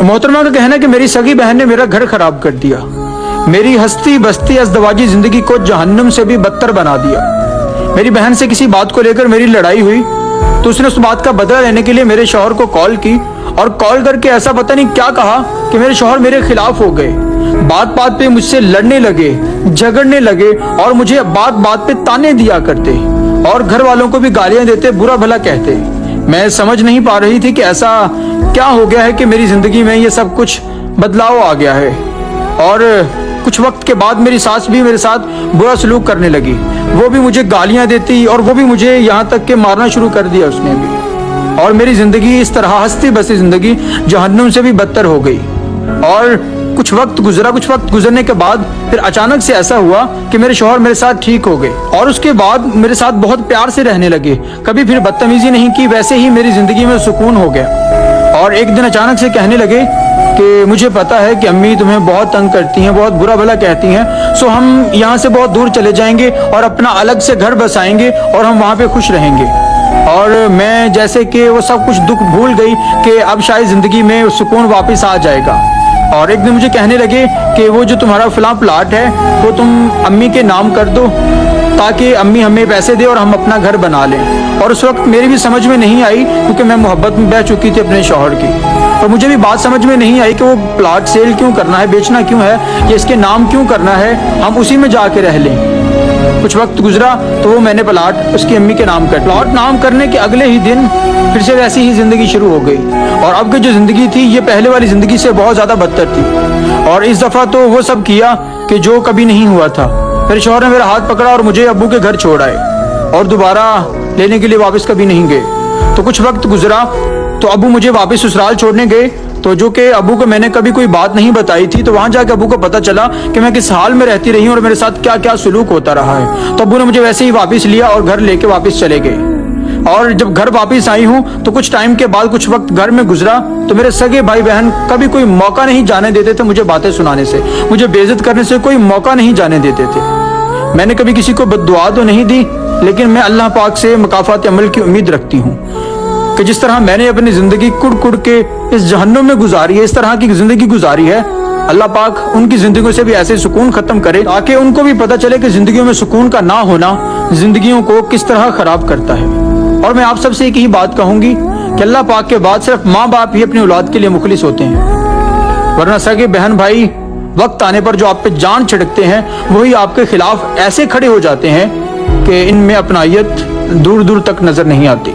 मोहतरमा का कहना है कि मेरी सगी बहन ने मेरा घर खराब कर दिया, मेरी हस्ती बस्ती अज़दवाजी जिंदगी को जहन्नुम से भी बदतर बना दिया। मेरी बहन से किसी बात को लेकर मेरी लड़ाई हुई तो उसने उस बात का बदला लेने के लिए मेरे शौहर को कॉल की और कॉल करके ऐसा पता नहीं क्या कहा कि मेरे शौहर मेरे खिलाफ हो गए। बात बात पे मुझसे लड़ने लगे, झगड़ने लगे और मुझे बात बात पे ताने दिया करते और घर वालों को भी गालियां देते, बुरा भला कहते। मैं समझ नहीं पा रही थी कि ऐसा क्या हो गया है कि मेरी जिंदगी में ये सब कुछ बदलाव आ गया है। और कुछ वक्त के बाद मेरी सास भी मेरे साथ बुरा सलूक करने लगी, वो भी मुझे गालियां देती और वो भी मुझे यहाँ तक के मारना शुरू कर दिया उसने भी। और मेरी जिंदगी इस तरह हंसती बसती जिंदगी जहन्नुम से भी बदतर हो गई। और कुछ वक्त गुजरने के बाद फिर अचानक से ऐसा हुआ कि मेरे शौहर मेरे साथ ठीक हो गए और उसके बाद मेरे साथ बहुत प्यार से रहने लगे, कभी फिर बदतमीजी नहीं की। वैसे ही मेरी जिंदगी में सुकून हो गया। और एक दिन अचानक से कहने लगे कि मुझे पता है कि अम्मी तुम्हें बहुत तंग करती हैं, बहुत बुरा भला कहती हैं, सो हम यहाँ से बहुत दूर चले जाएंगे और अपना अलग से घर बसाएंगे और हम वहाँ पे खुश रहेंगे। और मैं जैसे कि वो सब कुछ दुख भूल गई कि अब शायद जिंदगी में सुकून वापस आ जाएगा। और एक दिन मुझे कहने लगे कि वो जो तुम्हारा फलां प्लाट है वो तुम अम्मी के नाम कर दो ताकि अम्मी हमें पैसे दे और हम अपना घर बना लें। और उस वक्त मेरी भी समझ में नहीं आई क्योंकि मैं मोहब्बत में बह चुकी थी अपने शौहर की, और मुझे भी बात समझ में नहीं आई कि वो प्लाट सेल क्यों करना है, बेचना क्यों है, या इसके नाम क्यों करना है, हम उसी में जाके रह लें। कुछ वक्त गुजरा तो वो मैंने प्लाट उसकी अम्मी के नाम कर, प्लाट नाम करने के अगले ही दिन फिर से वैसी ही जिंदगी शुरू हो गई। और अब की जो जिंदगी थी ये पहले वाली जिंदगी से बहुत ज्यादा बदतर थी। और इस दफा तो वो सब किया कि जो कभी नहीं हुआ था। फिर शौहर ने मेरा हाथ पकड़ा और मुझे अब्बू के घर छोड़ आए और दोबारा लेने के लिए वापस कभी नहीं गए। तो कुछ वक्त गुजरा तो अब्बू मुझे वापस ससुराल छोड़ने गए, तो जो कि अब्बू को मैंने कभी कोई बात नहीं बताई थी, तो वहां जाकर अब्बू को पता चला कि मैं किस हाल में रहती रही हूँ और मेरे साथ क्या क्या सलूक होता रहा है। तो अब्बू ने मुझे वैसे ही वापस लिया और घर लेके वापस चले गए। और जब घर वापस आई हूँ तो कुछ टाइम के बाद कुछ वक्त घर में गुजरा तो मेरे सगे भाई बहन कभी कोई मौका नहीं जाने देते थे मुझे बातें सुनाने से, मुझे बेइज्जत करने से कोई मौका नहीं जाने देते थे। मैंने कभी किसी को बद्दुआ तो नहीं दी, लेकिन मैं अल्लाह पाक से मुकाफात अमल की उम्मीद रखती हूँ कि जिस तरह मैंने अपनी जिंदगी कुड़ कुड़ के इस जहन्नुम में गुजारी है, इस तरह की जिंदगी गुजारी है, अल्लाह पाक उनकी जिंदगियों से भी ऐसे सुकून खत्म करे ताकि उनको भी पता चले कि जिंदगियों में सुकून का ना होना जिंदगियों को किस तरह खराब करता है। और मैं आप सबसे एक ही बात कहूंगी कि अल्लाह पाक के बाद सिर्फ माँ बाप ही अपनी औलाद के लिए मुखलिस होते हैं, वरना सगे बहन भाई वक्त आने पर जो आप पे जान छिड़कते हैं वही आपके खिलाफ ऐसे खड़े हो जाते हैं कि इनमें अपनायत दूर दूर तक नजर नहीं आती।